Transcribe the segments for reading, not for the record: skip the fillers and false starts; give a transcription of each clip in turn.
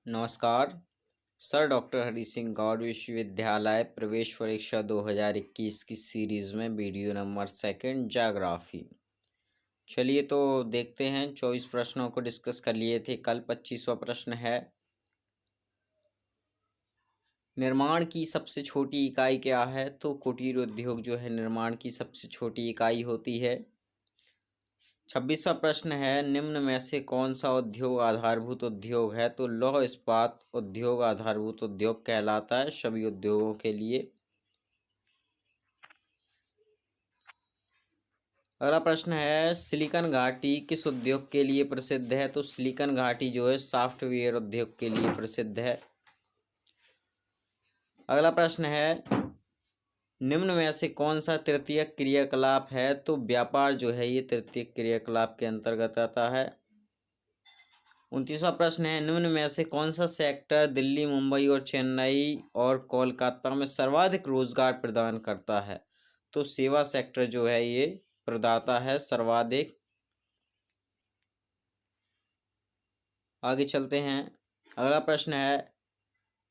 नमस्कार sir. Doctor Hari Singh Gaur विश्वविद्यालय प्रवेश परीक्षा 2021 की सीरीज़ में वीडियो नंबर 2 ज्योग्राफी। चलिए तो देखते हैं। 24 प्रश्नों को डिस्कस कर लिए थे कल। 25वां प्रश्न है, निर्माण की सबसे छोटी इकाई क्या है? तो कुटीर उद्योग जो है निर्माण की सबसे छोटी इकाई होती है। 26वां प्रश्न है, निम्न में से कौन सा उद्योग आधारभूत उद्योग है? तो लौह इस्पात उद्योग आधारभूत उद्योग कहलाता है सभी उद्योगों के लिए। अगला प्रश्न है, सिलिकॉन घाटी किस उद्योग के लिए प्रसिद्ध है? तो सिलिकॉन घाटी जो है सॉफ्टवेयर उद्योग के लिए प्रसिद्ध है। अगला प्रश्न है, निम्न में से कौन सा तृतीयक क्रियाकलाप है? तो व्यापार जो है ये तृतीयक क्रियाकलाप के अंतर्गत आता है। 29वां प्रश्न है, निम्न में से कौन सा सेक्टर दिल्ली, मुंबई और चेन्नई और कोलकाता में सर्वाधिक रोजगार प्रदान करता है? तो सेवा सेक्टर जो है ये प्रदाता है सर्वाधिक। आगे चलते हैं। अगला प्रश्न है,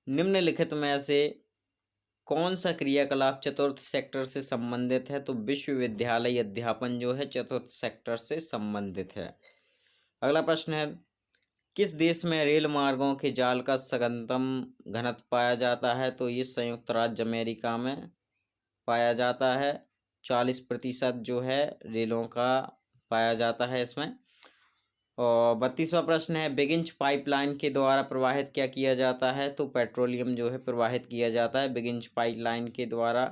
निम्नलिखित में से कौन सा क्रियाकलाप चतुर्थ सेक्टर से संबंधित है? तो विश्वविद्यालय अध्यापन जो है चतुर्थ सेक्टर से संबंधित है। अगला प्रश्न है, किस देश में रेल मार्गों के जाल का सघनतम घनत्व पाया जाता है? तो ये संयुक्त राज्य अमेरिका में पाया जाता है। 40% जो है रेलों का पाया जाता है इसमें। और 32वां प्रश्न है, बिगिंच पाइपलाइन के द्वारा प्रवाहित क्या किया जाता है? तो पेट्रोलियम जो है प्रवाहित किया जाता है बिगिंच पाइपलाइन के द्वारा।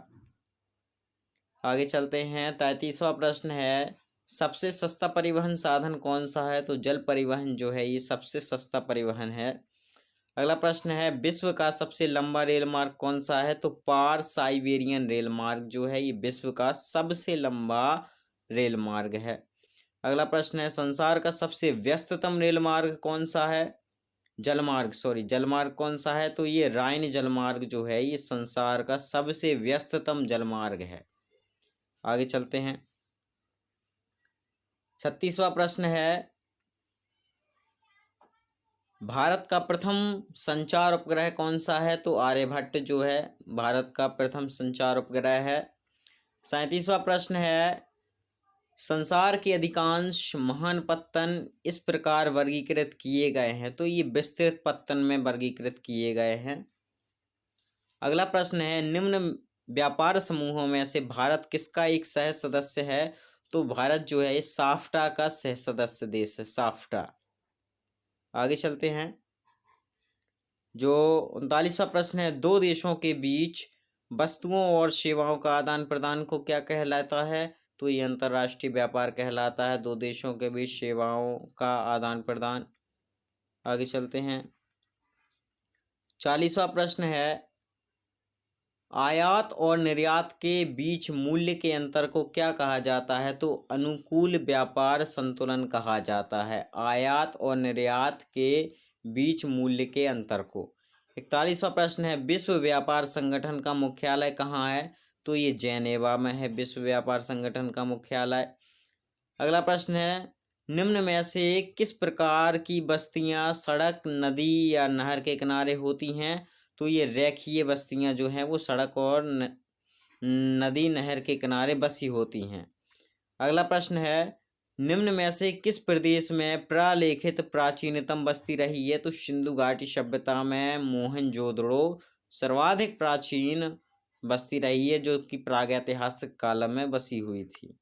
आगे चलते हैं। 33वां प्रश्न है, सबसे सस्ता परिवहन साधन कौन सा है? तो जल परिवहन जो है ये सबसे सस्ता परिवहन है। अगला प्रश्न है, विश्व का सबसे लंबा रेल मार्ग कौन सा है? तो पार साइबेरियन रेल मार्ग जो है ये विश्व का सबसे लंबा रेल मार्ग है। अगला प्रश्न है, संसार का सबसे व्यस्ततम रेल मार्ग कौन सा है? जलमार्ग कौन सा है? तो ये राइन जलमार्ग जो है ये संसार का सबसे व्यस्ततम जलमार्ग है। आगे चलते हैं। 36वां प्रश्न है, भारत का प्रथम संचार उपग्रह कौन सा है? तो आर्यभट्ट जो है भारत का प्रथम संचार उपग्रह है। 37वां प्रश्न है, संसार के अधिकांश महान पत्तन इस प्रकार वर्गीकृत किए गए हैं? तो ये विस्तृत पत्तन में वर्गीकृत किए गए हैं। अगला प्रश्न है, निम्न व्यापार समूहों में से भारत किसका एक सह सदस्य है? तो भारत जो है ये साफ्टा का सह सदस्य देश है, साफ्टा। आगे चलते हैं। जो 39वां प्रश्न है, दो देशों के बीच वस्तुओं और सेवाओं का आदान प्रदान को क्या कहलाता है? तो ये अंतर्राष्ट्रीय व्यापार कहलाता है, दो देशों के बीच सेवाओं का आदान प्रदान। आगे चलते हैं। 40वां प्रश्न है, आयात और निर्यात के बीच मूल्य के अंतर को क्या कहा जाता है? तो अनुकूल व्यापार संतुलन कहा जाता है, आयात और निर्यात के बीच मूल्य के अंतर को। 41वां प्रश्न है, विश्व व्यापार संगठन का मुख्यालय कहाँ है? तो ये जेनेवा में है विश्व व्यापार संगठन का मुख्यालय। अगला प्रश्न है, निम्न में से किस प्रकार की बस्तियां सड़क, नदी या नहर के किनारे होती हैं? तो ये रेखीय बस्तियां जो हैं वो सड़क और नदी नहर के किनारे बसी होती हैं। अगला प्रश्न है, निम्न में से किस प्रदेश में प्रलेखित प्राचीनतम बस्ती रही है? तो सिंधु घाटी सभ्यता में मोहनजोदड़ो सर्वाधिक प्राचीन बस्ती रही है जो कि प्रागैतिहासिक काल में बसी हुई थी।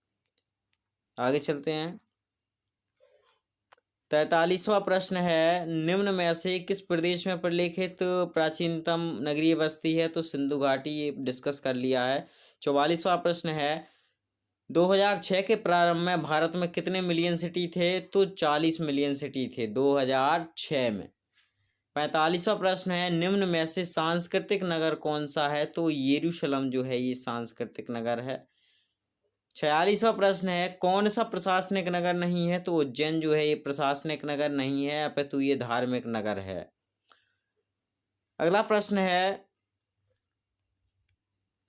आगे चलते हैं। 43वां प्रश्न है, निम्न में से किस प्रदेश में प्रलेखित प्राचीनतम नगरीय बस्ती है? तो सिंधु घाटी, ये डिस्कस कर लिया है। 44वां प्रश्न है, 2006 के प्रारंभ में भारत में कितने मिलियन सिटी थे? तो 40 मिलियन सिटी थे 2006 में। 45वां प्रश्न है, निम्न में से सांस्कृतिक नगर कौन सा है? तो यरूशलेम जो है ये सांस्कृतिक नगर है। 46वां प्रश्न है, कौन सा प्रशासनिक नगर नहीं है? तो उज्जैन जो है ये प्रशासनिक नगर नहीं है, अपितु ये धार्मिक नगर है। अगला प्रश्न है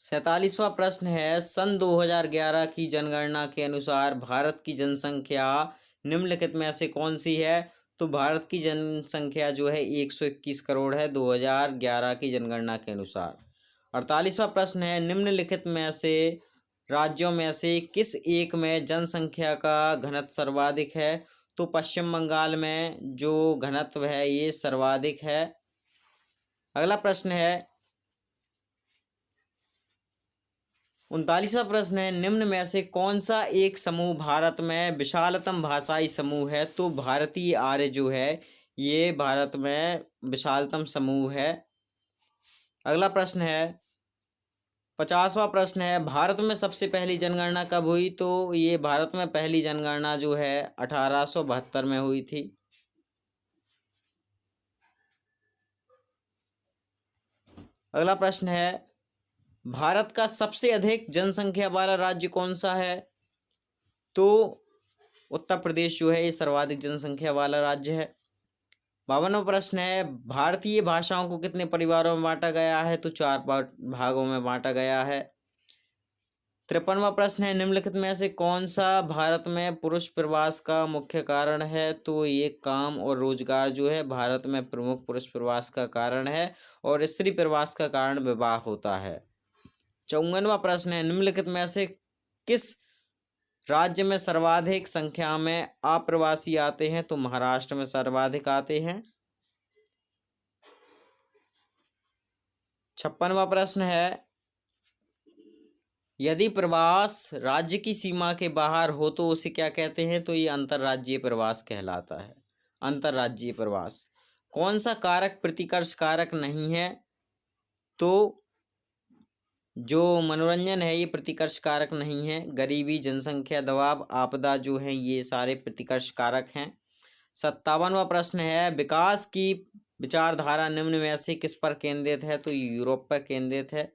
47वां प्रश्न है, सन 2011 की जनगणना के अनुसार भारत की जनसंख्या निम्नलिखित में से कौन सी है? तो भारत की जनसंख्या जो है 121 करोड़ है 2011 की जनगणना के अनुसार। 48वां प्रश्न है, निम्नलिखित में से राज्यों में से किस एक में जनसंख्या का घनत्व सर्वाधिक है? तो पश्चिम बंगाल में जो घनत्व है ये सर्वाधिक है। अगला प्रश्न है 39वां प्रश्न है, निम्न में से कौन सा एक समूह भारत में विशालतम भाषाई समूह है? तो भारतीय आर्य जो है ये भारत में विशालतम समूह है। अगला प्रश्न है 50वां प्रश्न है, भारत में सबसे पहली जनगणना कब हुई? तो ये भारत में पहली जनगणना जो है 1872 में हुई थी। अगला प्रश्न है, भारत का सबसे अधिक जनसंख्या वाला राज्य कौन सा है? तो उत्तर प्रदेश जो है ये सर्वाधिक जनसंख्या वाला राज्य है। 52वां प्रश्न है, भारतीय भाषाओं को कितने परिवारों में बांटा गया है? तो 4 भागों में बांटा गया है। 53वां प्रश्न है, निम्नलिखित में से कौन सा भारत में पुरुष प्रवास का मुख्य कारण है? तो ये काम और रोजगार जो है भारत में प्रमुख पुरुष प्रवास का कारण है और स्त्री प्रवास का कारण विवाह होता है। 54वां प्रश्न है, निम्नलिखित में से किस राज्य में सर्वाधिक संख्या में अप्रवासी आते हैं? तो महाराष्ट्र में सर्वाधिक आते हैं। 56वां प्रश्न है, यदि प्रवास राज्य की सीमा के बाहर हो तो उसे क्या कहते हैं? तो ये अंतर्राज्यीय प्रवास कहलाता है। अंतर्राज्यीय प्रवास। कौन सा कारक प्रतिकर्ष कारक नहीं है? तो जो मनोरंजन है ये प्रतिकर्ष कारक नहीं है। गरीबी, जनसंख्या दबाव, आपदा जो है ये सारे प्रतिकर्ष कारक हैं। 57वां प्रश्न है, विकास की विचारधारा निम्न में से किस पर केंद्रित है? तो यूरोप पर केंद्रित है।